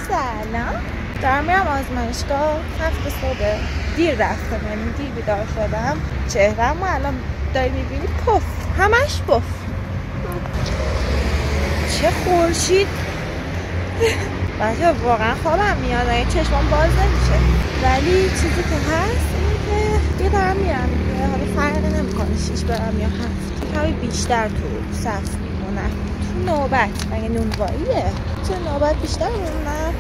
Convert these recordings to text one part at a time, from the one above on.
سلام. دارم میرم آزمایشگاه. 7 صبح دیر رفتم، یعنی دیر بیدار شدم. چهره‌مو الان داری میبینی پف، همش پف. چه خورشید. بچه واقعا خوابم میاد، اگه چشمام باز نمیشه. ولی چیزی که هست اینه که دیگه دارم میرم دیگه. حالا فرقی نمیکنه 6 برم یا 7. کمی بیشتر تو صف میمونم، تو نوبت. مگه نونواییه؟ چه نوبت بیشتر میمونم،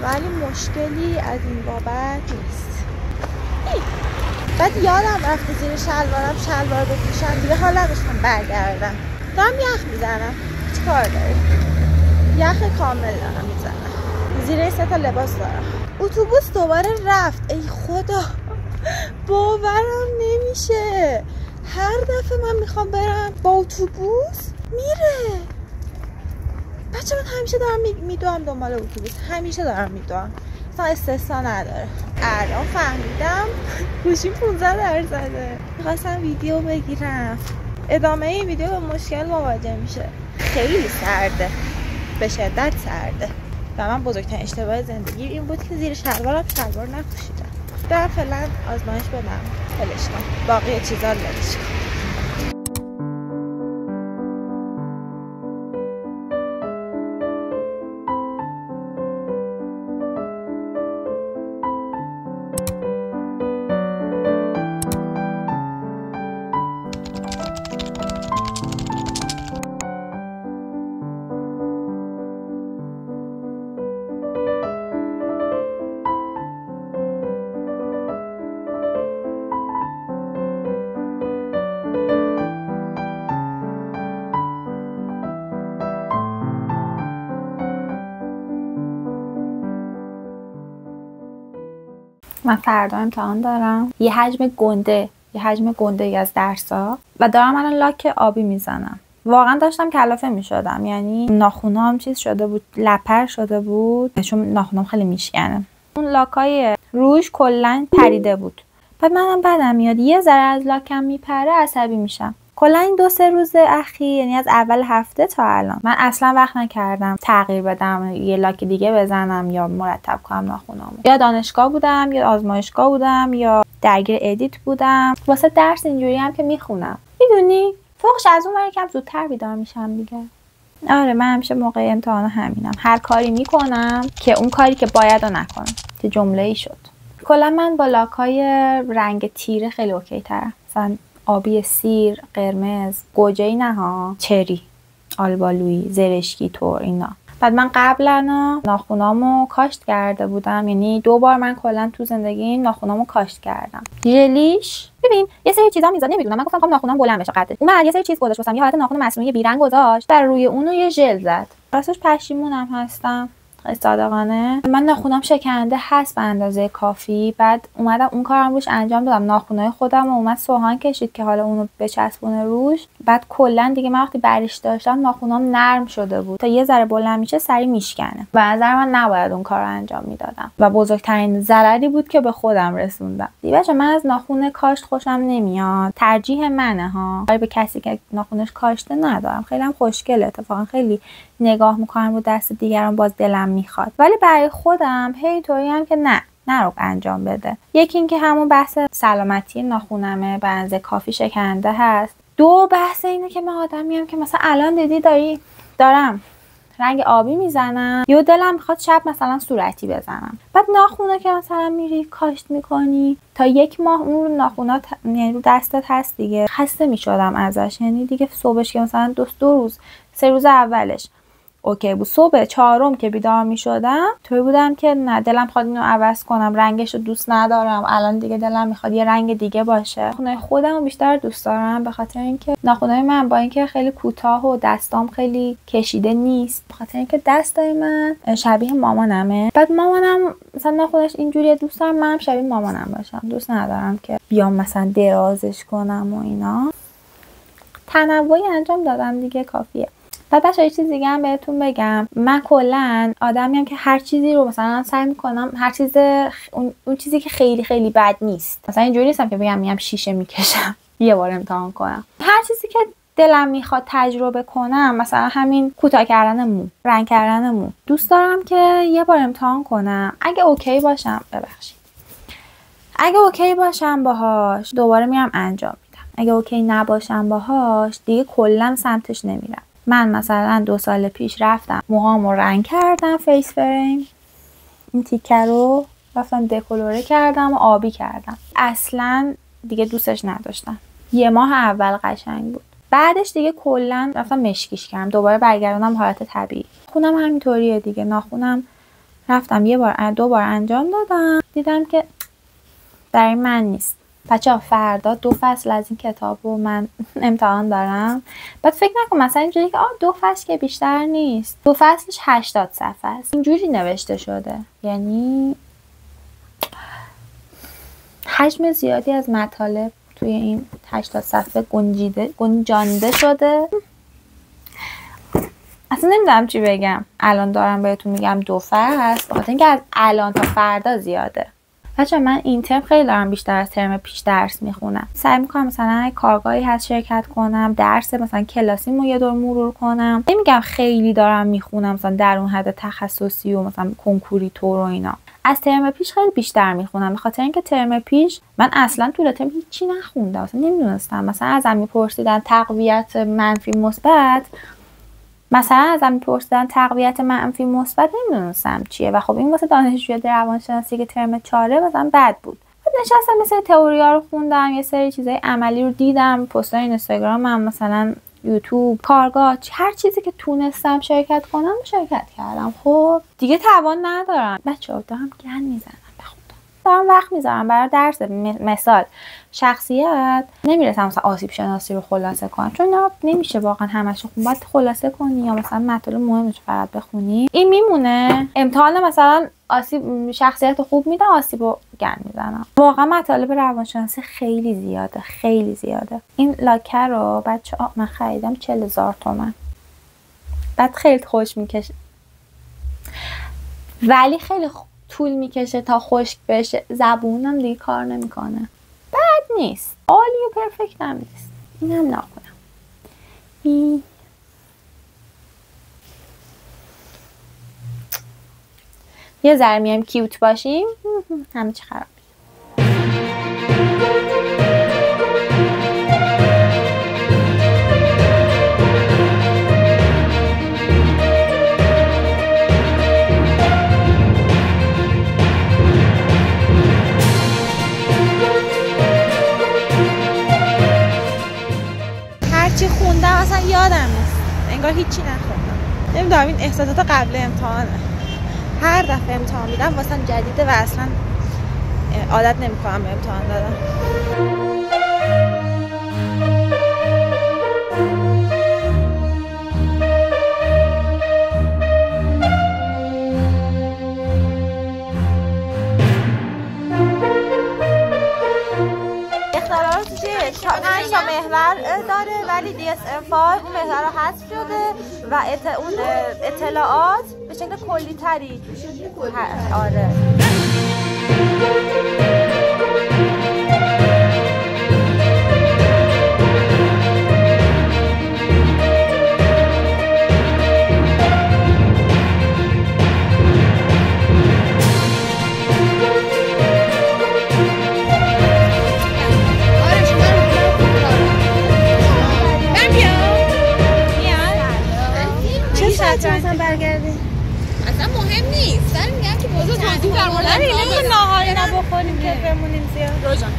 ولی مشکلی از این بابت نیست. بعد یادم رفته زیر شلوارم شلوار بپوشم، دیگه حالا نداشتم برگردم. دارم یخ میزنم. چیکار داری؟ یخ کامل دارم میزنم. زیر 3 تا لباس دارم. اتوبوس دوباره رفت. ای خدا، باورم نمیشه. هر دفعه من میخوام برم با اتوبوس میره. بچه من همیشه دارم میدوام دنبال اتوبوس، همیشه دارم میدوام، اصلا استثنا نداره. الان فهمیدم گوشیم 15%. میخواستم ویدیو بگیرم، ادامه این ویدیو به مشکل مواجه میشه. خیلی سرده، به شدت سرده. و من بزرگترین اشتباه زندگی این بود که زیر شلوارم شلوار نپوشیدم. در فعلا آزمایش بدم، ولش کن، باقی چیزا رو ولش کن. من فردا امتحان دارم، یه حجم گنده از درس‌ها و دارم الان لاک آبی میزنم. واقعا داشتم کلافه میشدم، یعنی ناخونام چیز شده بود، لپر شده بود، چون ناخونام خیلی میشکنه. اون لاکای روش کلا پریده بود. بعد منم بدم میاد یه ذره از لاکم میپره، عصبی میشم. کلا این 2-3 روز اخیر، یعنی از اول هفته تا الان، من اصلا وقت نکردم تغییر بدم، یه لاک دیگه بزنم یا مرتب کنم ناخونامو. یا دانشگاه بودم یا آزمایشگاه بودم یا درگیر ادیت بودم. واسه درس اینجوری هم که میخونم، میدونی فوقش از اون ور یکم زودتر بیدار میشم دیگه. آره من همیشه موقع امتحان همینم، هر کاری میکنم که اون کاری که باید رو نکنم. که جمله ای شد. کلا من با لاکای رنگ تیره خیلی اوکی ترم، مثلا آبی سیر، قرمز، گوجه‌ای نه ها، چری، آلبالویی، زرشکی طور اینا. بعد من قبلا ناخونامو کاشت کرده بودم، یعنی 2 بار من کلا تو زندگی ناخونامو کاشت کردم. ژلیش ببین یه سری چیزا میذاره، نمیدونم، من گفتم ناخونام بلند بشه قدش. اون یه سری چیز گذاشت واسم، یه حالت ناخون مصنوعی بیرنگ گذاشت، بر روی اونو یه ژل زد. راستش پشیمونم هستم صادقانه. من ناخونام شکنده هست به اندازه کافی. بعد اومدم اون کارم روش انجام دادم، ناخونای خودم رو اومد سوهان کشید که حالا اونو بچسبونه روش. بعد کلا دیگه من وقتی برش داشتم ناخونام نرم شده بود، تا یه ذره بلند میشه سری میشکنه. به نظر من نباید اون کارو انجام میدادم و بزرگترین ضرری بود که به خودم رسوندم. دیگه من از ناخون کاشت خوشم نمیاد، ترجیح منه ها. به کسی که ناخونش کاشته ندارم، خیلی هم خوشگله، اتفاقا خیلی نگاه میکنم رو دست دیگران باز دلم میخواد، ولی برای خودم هی طوری هم که نه رو انجام بده. یکی این که همون بحث سلامتی ناخونمه، به اندازه کافی شکنده هست. 2 بحث اینه که من آدمیم که مثلا الان دیدی دارم رنگ آبی میزنم، یا دلم میخواد شب مثلا صورتی بزنم. بعد ناخونه که مثلا میری کاشت میکنی تا 1 ماه اون ناخونات یعنی رو دستت هست دیگه، خسته میشدم ازش. یعنی دیگه صبحش که مثلا 2 روز 3 روز اولش اوکی بود، صبح 4م که بیدار می شدم توی بودم که نه، دلم میخواد اینو عوض کنم، رنگش رو دوست ندارم، الان دیگه دلم میخواد یه رنگ دیگه باشه. ناخونای خودم رو بیشتر دوست دارم، به خاطر اینکه ناخونای من با اینکه خیلی کوتاه و دستام خیلی کشیده نیست، به خاطر اینکه دستای من شبیه مامانمه. بعد مامانم مثلا ناخونش اینجوریه، دوست دارم منم شبیه مامانم باشم، دوست ندارم که بیام مثلا درازش کنم و اینا. تنوعی انجام دادم دیگه، کافیه. بعد بچه‌ها یه چیز دیگه هم بهتون بگم، من کلا آدمیم که هر چیزی رو مثلا سعی میکنم، هر چیز اون چیزی که خیلی خیلی بد نیست، مثلا اینجوری نیستم که بگم شیشه میکشم یه بار امتحان کنم. هر چیزی که دلم میخواد تجربه کنم، مثلا همین کوتاه کردن مو، رنگ کردن مو، دوست دارم که یه بار امتحان کنم. اگه اوکی باشم، اگه اوکی باشم باهاش دوباره میرم انجام میدم. اگه اوکی نباشم باهاش دیگه کلا سمتش نمیرم. من مثلا 2 سال پیش رفتم موهامو رنگ کردم، فیس فریم، این تیکه رو رفتم دکولوره کردم و آبی کردم. اصلا دیگه دوستش نداشتم. 1 ماه اول قشنگ بود، بعدش دیگه کلا رفتم مشکیش کردم، دوباره برگردوندم حالت طبیعی. خونم همینطوریه دیگه، ناخونم رفتم 1 بار 2 بار انجام دادم، دیدم که در این من نیست. بچه‌ها فردا 2 فصل از این کتاب رو من امتحان دارم. بعد فکر نکن مثلا اینجوری که 2 فصل که بیشتر نیست. 2 فصلش 80 صفحه است. اینجوری نوشته شده. یعنی حجم زیادی از مطالب توی این 80 صفحه گنجانده شده. اصلا نمیدونم چی بگم. الان دارم بهتون میگم 2 فصل، بخاطر اینکه از الان تا فردا زیاده. بچه من این ترم خیلی دارم بیشتر از ترم پیش درس میخونم. سعی میکنم مثلا کارگاهی هست شرکت کنم، درس مثلا کلاسیمو یه دور مرور کنم. نمیگم خیلی دارم میخونم مثلا در اون حد تخصصی و مثلا کنکوری طور و اینا. از ترم پیش خیلی بیشتر میخونم، به خاطر اینکه ترم پیش من اصلا طول ترم هیچی نخوندم، مثلا نمیدونستم. مثلا ازم میپرسیدن تقویت منفی مثبت، نمیدونستم چیه. و خب این واسه دانشجوی روانشناسی که ترم 4 مثلا بد بود. بعد نشستم یه سری تئوریا رو خوندم، یه سری چیزای عملی رو دیدم، پستای اینستاگرامم، مثلا یوتیوب، کارگاه، هر چیزی که تونستم شرکت کنم شرکت کردم. خب دیگه توان ندارم بچه‌ها، دارم گند میزنم، دارم وقت میذارم برای درس. مثال شخصیت نمیرسم مثلا آسیب شناسی رو خلاصه کنم، چون نمیشه واقعا همش رو باید خلاصه کنی یا مثلا مطالب مهمش فقط بخونی. این میمونه. امتحان مثلا آسیب شخصیت خوب میدم، آسیب رو گند میزنم. واقعا مطالب روانشناسی خیلی زیاده. این لاکه رو بچه‌ها من خریدم 40,000 تومان. بعد خیلی خوش میکشه، ولی خیلی طول میکشه تا خشک بشه، زبونم دیگه کار نمیکنه. بد نیست، عالی و پرفکت هم نیست. اینم نکنم. یه ذره میایم کیوت باشیم، همه چی خراب. هرچی خوندم اصلا یادم نیست، انگار هیچی نخوندم. نمیدونم این احساسات قبل امتحانه. هر دفعه امتحان میدم واسم جدیده و اصلا عادت نمیکنم به امتحان دادن. پنج تا محور داره، ولی DSM-5 اون محور رو حذف شده و اون اطلاعات به شکل کلی تری. آره اصلا برگردیم اصلا مهم نیست. داریم میگم که موضوع توضیح در مورد این ناهاری نبخوریم که بمونیم زیاد. روزان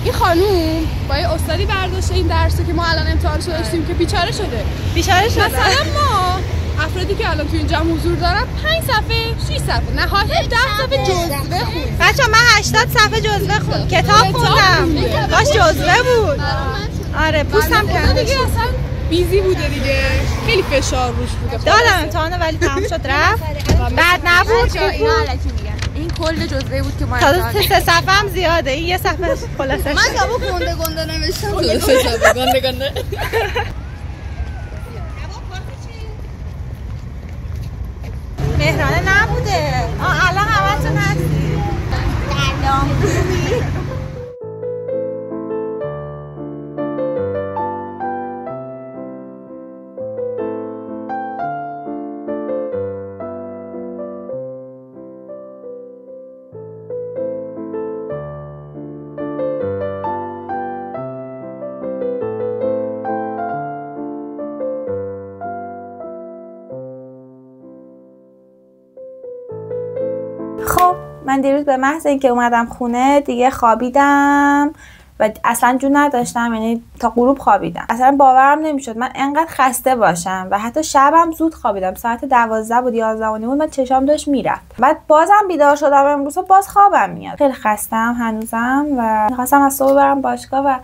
این خانوم با یه استادی برداشته این درسو که ما الان امتحانشو داشتیم که بیچاره شده. مثلا ما افرادی که الان تو این جمع حضور دارن 5 صفحه 6 صفحه نهایت 10 صفحه جزوه خوند. بچه‌ها من 80 صفحه جزوه خوندم، کتاب خوندم، باش جزوه بود. آره پوستم کنده دیگه، اصلا بیزی بوده دیگه، خیلی فشار روش بوده. دادم امتحانو ولی تمام شد رفت. بعد نبود. اینا الکی میگن این کل جزوه بود که ما تا 3 صفحه هم زیاده، این یه صفحه خلاصه. من کتابو گنده نوشتم. 3 صفحه گنده. مهرانه نبوده. الان همتون هستی. سلام. من دیروز به محض اینکه اومدم خونه دیگه خوابیدم و اصلا جون نداشتم، یعنی تا غروب خوابیدم. اصلا باورم نمیشد من انقدر خسته باشم و حتی شبم زود خوابیدم. ساعت 12 بود 11 بود من چشام داشت میرفت. بعد بازم بیدار شدم امروز باز خوابم میاد. خیلی خستم هنوزم و می‌خواستم از صبح برم باشگاه و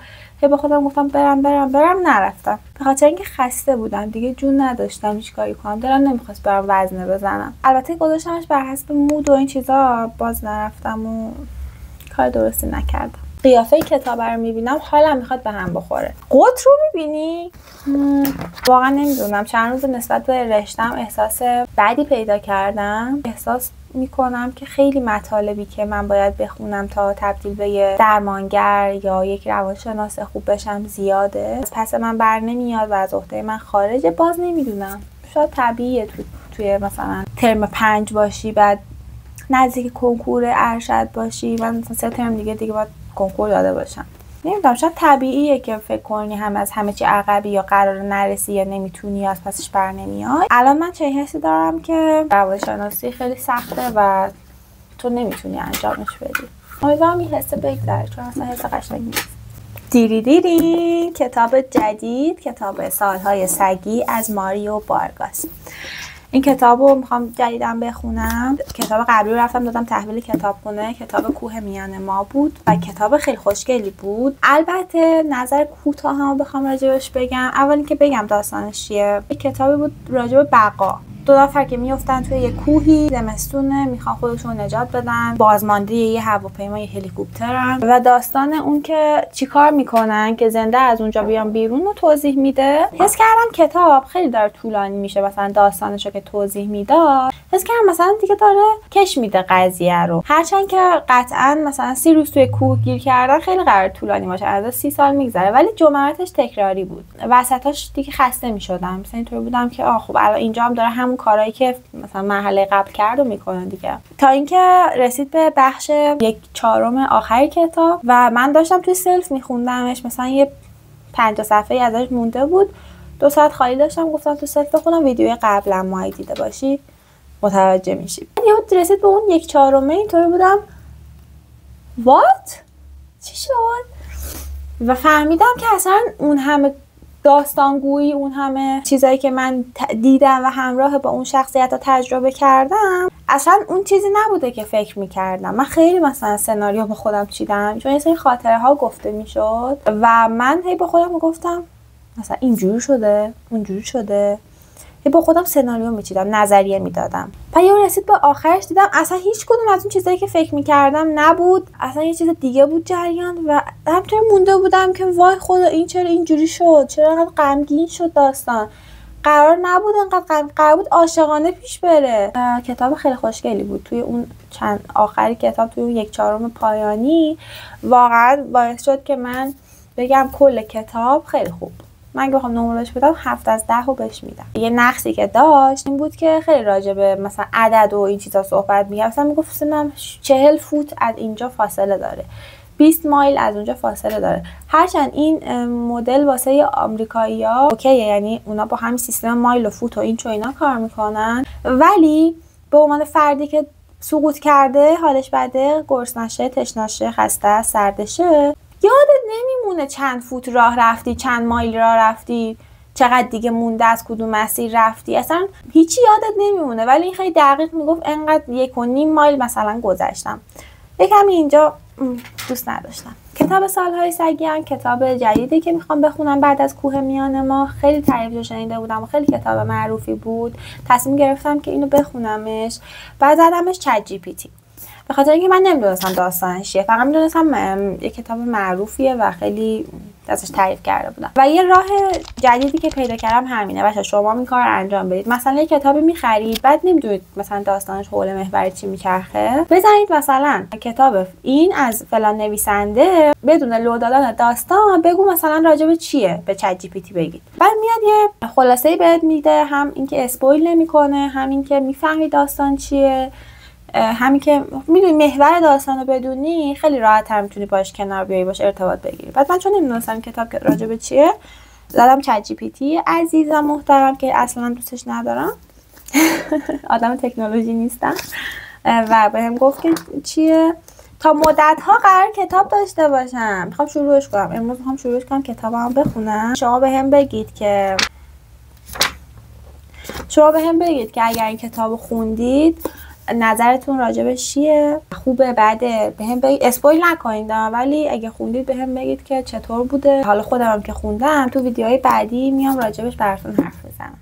به خودم گفتم برم نرفتم. به خاطر اینکه خسته بودم دیگه جون نداشتم هیچ کاری کنم. دلم نمیخواست برم وزنه بزنم. البته گذاشتمش بر حسب مود و این چیزا، باز نرفتم و کار درستی نکردم. قیافه کتاب رو میبینم حالم میخواد به هم بخوره. قط رو میبینی؟ واقعا نمیدونم. چند روز نسبت به رشتم احساس بدی پیدا کردم. احساس میکنم که خیلی مطالبی که من باید بخونم تا تبدیل به یه درمانگر یا یک روانشناس خوب بشم زیاده. پس من بر نمیاد و از عهده من خارجه. باز نمیدونم. شاید طبیعیه توی مثلا ترم 5 باشی، بعد نزدیک کنکور ارشد باشی، من مثلا 3 ترم دیگه باید کنکور داده باشم. نمیدونم، شاید طبیعیه که فکر کنی از همه چی عقبی یا قرار نرسی یا نمیتونی یا از پسش بر نمیای. الان من چه حسی دارم که روانشناسی خیلی سخته و تو نمیتونی انجامش بدی. امیدوارم این حس بگذره چون اصلا حس قشنگی نیست. دیری کتاب جدید، کتاب سالهای سگی از ماریو بارگاس. این کتابو میخوام جدیداً بخونم. کتاب قبلی رو رفتم دادم تحویل کتابخونه، کتاب کوه میان ما بود و کتاب خیلی خوشگلی بود. البته نظر کوتاهمو بخوام راجبش بگم، اول اینکه بگم داستانش چیه. یک کتابی بود راجب بقا. 2 نفر که میافتن توی یه کوهی، زمستونه، میخوان خودشون نجات بدن، بازمانده یه هواپیما، یه هلیکوپترن و داستان اون که چیکار میکنن که زنده از اونجا بیان بیرون رو توضیح میده. حس کردم کتاب خیلی داره طولانی میشه، مثلا داستانشو که توضیح میداد حس کردم مثلا دیگه داره کش میده قضیه رو، هرچند که قطعا مثلا 30 روز توی کوه گیر کردن خیلی قرار طولانی باشه، از 30 سال میگذره، ولی جملاتش تکراری بود. وسطاش دیگه خسته میشدم، مثلا اینطوری بودم که خب الان اینجا هم داره همون کارهایی که مثلا مرحله قبل کرد و میکنه دیگه. تا اینکه رسید به بخش 1/4 آخر کتاب و من داشتم توی سلف میخوندمش، مثلا یه 50 صفحه ازش مونده بود، 2 ساعت خالی داشتم، گفتم تو سلف بخونم، ویدیوی قبلا مایی دیده باشی متوجه میشی. یهو رسید به اون 1/4 اینطوری بودم وات چی شد و فهمیدم که اصلا اون همه داستانگویی، اون همه چیزایی که من دیدم و همراه با اون شخصیت ها تجربه کردم اصلا اون چیزی نبوده که فکر میکردم. من خیلی مثلا سناریو با خودم چیدم چون یه سری خاطره ها گفته میشد و من هی با خودم میگفتم مثلا اینجوری شده اونجوری شده، هی با خودم سناریو میچیدم، نظریه میدادم. و یه رسید به آخرش دیدم اصلا هیچ کدوم از اون چیزایی که فکر میکردم نبود، اصلا یه چیز دیگه بود جریان و همینطور مونده بودم که وای خدا این چرا اینجوری شد، چرا انقدر غمگین شد داستان، قرار نبود انقدر قرار بود عاشقانه پیش بره. کتاب خیلی خوشگلی بود. توی اون چند آخری کتاب، توی اون 1/4 پایانی واقعا باعث شد که من بگم کل کتاب خیلی خوب. من اگه بخوام نمره‌اش بدم 7 از 10 رو بهش میدم. یه نقصی که داشت این بود که خیلی راجع به مثلا عدد و این چیزا صحبت می‌کرد. مثلا میگفت من 40 فوت از اینجا فاصله داره، 20 مایل از اونجا فاصله داره. هرچند این مدل واسه آمریکایی‌ها اوکیه، یعنی اونا با همین سیستم مایل و فوت و این چو اینا کار میکنن، ولی به عنوان فردی که سقوط کرده، حالش بده، گرسنشه، تشنشه، خسته، سردشه، یادت نمیمونه چند فوت راه رفتی، چند مایل راه رفتی، چقدر دیگه مونده از کدوم مسیر رفتی، اصلا هیچی یادت نمیمونه. ولی این خیلی دقیق میگفت انقدر 1.5 مایل مثلا گذشتم. یکم اینجا دوست نداشتم. کتاب سالهای سگی هم کتاب جدیدی که میخوام بخونم بعد از کوه میان ما. خیلی تعریفش شنیده بودم و خیلی کتاب معروفی بود، تصمیم گرفتم که اینو بخونمش. بعد زدمش چت جی پی تی به خاطر اینکه من نمیدونستم داستانش چیه، فقط میدونستم یه کتاب معروفیه و خیلی ازش تعریف کرده بودم. و یه راه جدیدی که پیدا کردم همینه. بچه‌ها شما این کار انجام بدید. مثلا یه کتابی می‌خرید، بعد نمیدونید مثلا داستانش حول محور چی میچرخه، بزنید مثلا کتاب این از فلان نویسنده، بدون لو دادن داستان بگو مثلا راجع به چیه، به چت جی پی تی بگید. بعد میاد یه خلاصه‌ای بهت میده، هم اینکه اسپویل نمیکنه، هم اینکه میفهمی داستان چیه، همین که میدونی محور داستانو بدونی خیلی راحت هم میتونی باش کنار بیای، باش ارتباط بگیری. بعد من چون نمیدونستم کتاب راجع به چیه، زدم چت جی پی تی عزیزم محترم که اصلا دوستش ندارم آدم تکنولوژی نیستم، و بهم گفت که چیه تا مدت ها قرار کتاب داشته باشم، میخوام شروعش کنم. امروز میخوام شروعش کنم کتابمو بخونم. شما بهم بگید که اگر این کتابو خوندید نظرتون راجبش چیه، خوبه بده، بهم بگید. اسپویل نکنید ولی اگه خوندید بهم بگید که چطور بوده. حالا خودم که خوندم تو ویدیوهای بعدی میام راجبش براتون حرف بزنم.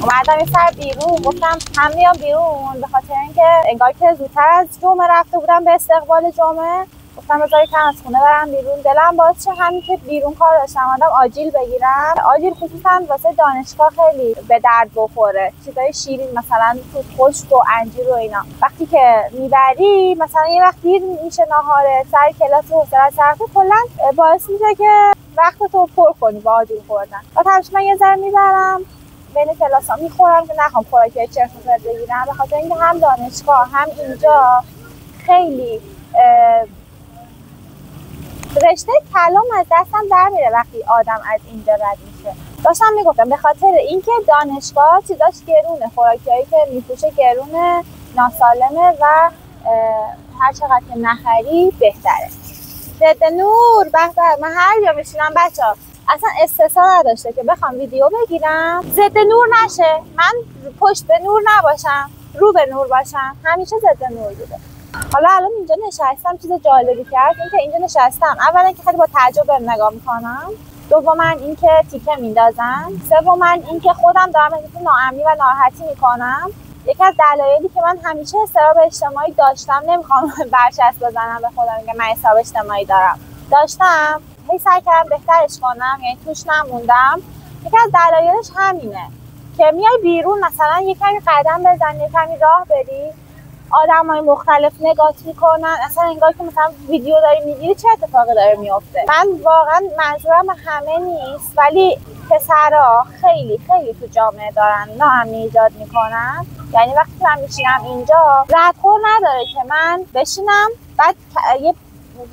اومدم یه سر بیرون، گفتم هم میام بیرون به خاطر اینکه انگار که زودتر از جمعه رفته بودم به استقبال جمعه، گفتم بذار کم از خونه برم بیرون. دلم باز شه همین که بیرون کار داشتم اومدم آجیل بگیرم. آجیل خصوصا واسه دانشگاه خیلی به درد بخوره، چیزای شیرین مثلا توت خشک و انجیر و اینا وقتی که میبری مثلا یه وقت دیر میشه ناهاره سر کلاس حوصله سر کلا باعث میشه که وقتتو پر کنی با آجیل خوردن. بعد من یه ذره میبرم بین کلاس‌ها میخورم که نخوام خوراکی چرت و پرت بگیرم، به خاطر اینکه هم دانشگاه هم اینجا خیلی رشته کلام از دستم در میره وقتی آدم از اینجا رد میشه. داشتم میگفتم به خاطر اینکه دانشگاه چیزاش گرونه، خوراکیایی که میفروشه گرونه، ناسالمه و هر چقدر که نخری بهتره. ضد نور به من هر جا میشینم بچه‌ها اصلا استثنا نداشته که بخوام ویدیو بگیرم ضد نور نشه، من پشت به نور نباشم، رو به نور باشم، همیشه ضد نور بوده. حالا الان اینجا نشستم، چیز جالبی کرد اینکه اینجا نشستم، اولا که خیلی با تعجب نگاه میکنم، دوما اینکه تیکه میندازن، سوما اینکه خودم دارم احساس ناامنی و ناراحتی میکنم. یکی از دلایلی که من همیشه اضطراب اجتماعی داشتم، نمیخوام برچسب بزنم به خودم که من اضطراب اجتماعی داشتم، هی سعی کردم بهترش کنم، یعنی توش نموندم. یکی از دلایلش همینه که میای بیرون مثلا یه کمی قدم بزنی، یه کمی راه بری، آدمای مختلف نگات میکنن، اصلا انگار که مثلا ویدیو داری میگیری چه اتفاقی داره میفته. من واقعا منظورم همه نیست ولی پسرا خیلی تو جامعه دارن ناامنی ایجاد میکنن. یعنی وقتی من میشینم اینجا ردخور نداره که من بشینم بعد یه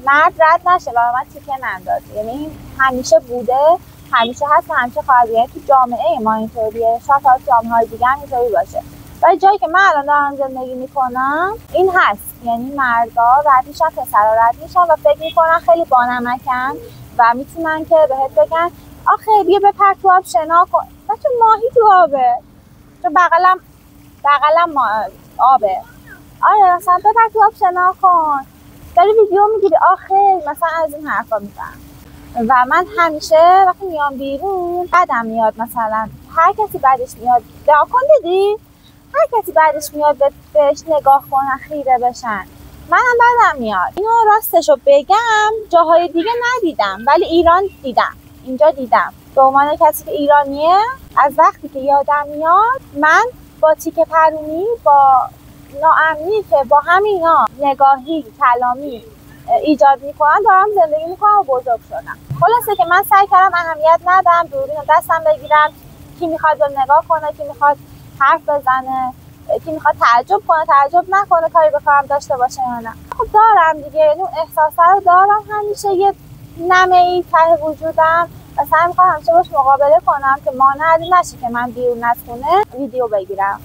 مرد رد نشه و من تیکه نندازه. یعنی همیشه بوده، همیشه هست و همیشه خواهد بود. تو جامعه ما اینطوریه، شاید از جامعه‌های دیگه هم اینطوری باشه ولی جایی که من الان دارم زندگی میکنم این هست. یعنی مردا رد میشن، پسرا رد میشن و فکر میکنن خیلی بانمکن و میتونن که بهت بگن آخه بیا بپر تو آب شنا کن. بچه ماهی تو آبه، تو بغلم آبه. آره مثلا بپر تو آب شنا کن، داری ویدیو میگیری آخه مثلا از این حرفا میزنن. و من همیشه وقتی میام بیرون بدم میاد، مثلا هر کسی بعدش میاد دعا کن دیدی؟ هر کسی بعدش میاد بهش نگاه کنن خیره بشن، منم بدم میاد. اینو راستشو بگم جاهای دیگه ندیدم ولی ایران دیدم، اینجا دیدم. به عنوان کسی که ایرانیه از وقتی که یادم میاد من با تیکه پرونی، با ناامنی که با همینا نگاهی کلامی ایجاد میکنن دارم زندگی میکنم و بزرگ شدم. خلاصه که من سعی کردم اهمیت ندم، دوربین رو دستم بگیرم، کی میخواد به نگاه کنه، کی میخواد حرف بزنه، کی میخواد تعجب کنه تعجب نکنه، کاری به کارم داشته باشه یا نه. خب دارم دیگه، یعنی احساسا رو دارم، همیشه یه نمه‌ای ته وجودم و سعی میکنم همیشه باش مقابله کنم که مانع نشه که من بیرون از خونه ویدیو بگیرم.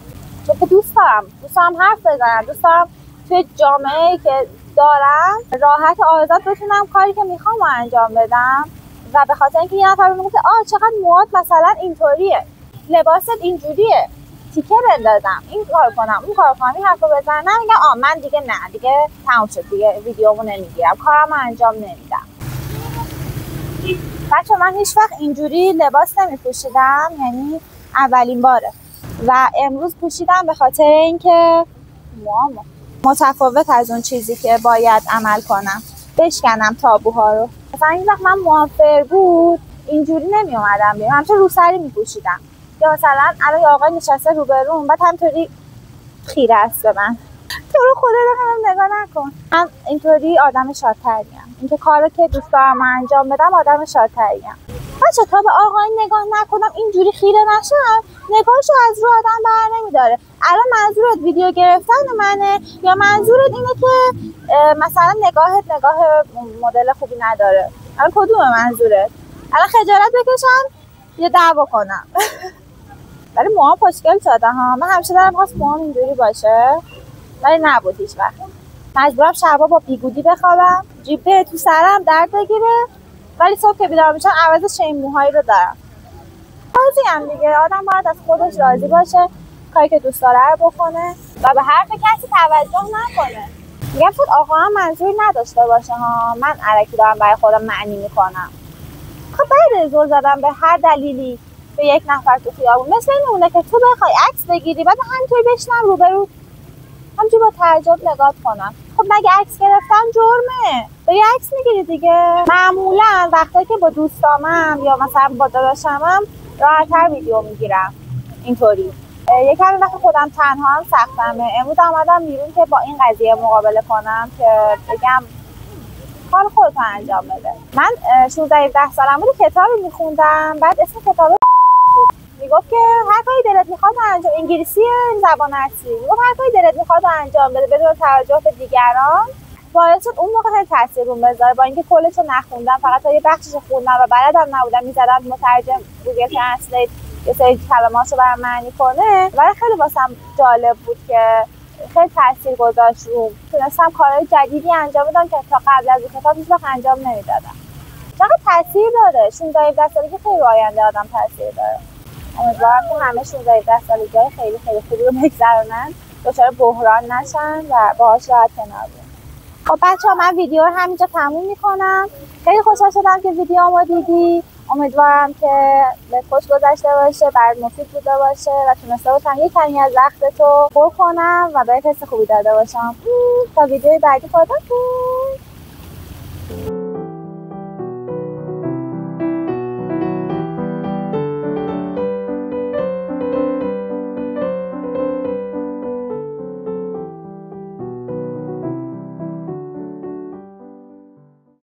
چون که دوست دارم حرف بزنم، دوست دارم توی جامعه‌ای که دارم راحت آزاد بتونم کاری که میخوام انجام بدم. و به خاطر اینکه یه نفر میگه چقدر موهات مثلا اینطوریه، لباست اینجوریه، تیکه بندازم، این کار کنم، اون کار کنم، این حرفو بزنم، میگم من دیگه نه، دیگه تموم شد، دیگه ویدیومو نمیگیرم، کارمو انجام نمیدم. بچه من هیچ وقت اینجوری لباس نمیپوشیدم، یعنی اولین باره و امروز پوشیدم به خاطر اینکه موامو متفاوت از اون چیزی که باید عمل کنم، بشکنم تابوها رو. مثلا این وقت من موافر بود اینجوری نمی اومدم بیرون، همیشه روسری میپوشیدم یا مثلا الان یه آقای نشسته روبروم بعد همینطوری خیره است به من، تو رو خدا دارم نگاه نکن. من اینطوری آدم شادتریم، اینکه کارو که دوست دارم انجام بدم آدم شادتریم. بچه تا به آقای نگاه نکنم اینجوری خیره نشم نگاهشو از رو آدم بر نمیداره. الان منظورت ویدیو گرفتن منه یا منظورت اینه که مثلا نگاهت نگاه مدل خوبی نداره؟ الان کدوم منظورت؟ الان خجالت بکشم یا دعوا کنم؟ ولی موهام خوشگل شده ها. من همیشه دارم خواست موهام اینجوری باشه ولی نبود هیچ وقت. مجبورم شبا با بیگودی بخوابم، جیب تو سرم درد بگیره، ولی صبح که بیدار میشم عوضش این موهایی رو دارم. راضیم دیگه. آدم باید از خودش راضی باشه، کاری که دوست داره رو بکنه و به حرف کسی توجه نکنه. میگم خود آقا هم منظوری نداشته باشه ها، من الکی دارم برای خودم معنی میکنم. خب بعد زور زدم به هر دلیلی به یک نفر تو خیابون، مثل این اونه که تو بخوای عکس بگیری بعد همینطوری بشینم روبرو همینجوری با تعجب نگاه کنم. خب مگه عکس گرفتن جرمه؟ بری عکس میگیری دیگه. معمولا وقتی که با دوستامم یا مثلا با داداشمم راحت‌تر ویدیو میگیرم اینطوری. یکم وقتی خودم تنها هم سختمه. امروز اومدم بیرون که با این قضیه مقابله کنم که بگم کار خودتون انجام بده. من 16-17 سالم بود کتابی میخوندم، بعد اسم کتاب میگفت که هر کاری دلت میخواد انجام، انگلیسی زبان اصلی، میگفت هر کاری دلت میخواد انجام بده بدون توجه به دیگران. باعث شد اون موقع خیلی تاثیر روم بذاره، با اینکه کلش رو نخوندم فقط تا یه بخشش خوندم و بلدم نبودم میزدم مترجم گوگل ترنسلیت یه سری کلماتو برام معنی کنه، ولی خیلی واسم جالب بود که خیلی تاثیر گذاشت روم. تونستم کارهای جدیدی انجام بدم که تا قبل از این کتاب هیچ وقت انجام نمیدادم. چقدر تاثیر داره 16-17 سالگی، خیلی رو آینده آدم تاثیر داره. امیدوارم که همه 16-17 سالگی خیلی خیلی خوبی رو بگذرونن، دچار بحران نشن و باهاش راحت کنار بیان. خب بچه‌ها من ویدیو رو همینجا تموم میکنم. خیلی خوشحال شدم که ویدیومو دیدی. امیدوارم که به خوش گذشته باشه، برات مفید بوده باشه و تونسته باشم یه کمی از وقتتو پر کنم و بهت حس خوبی داده باشم. تا ویدیوی بعدی خداحافظ.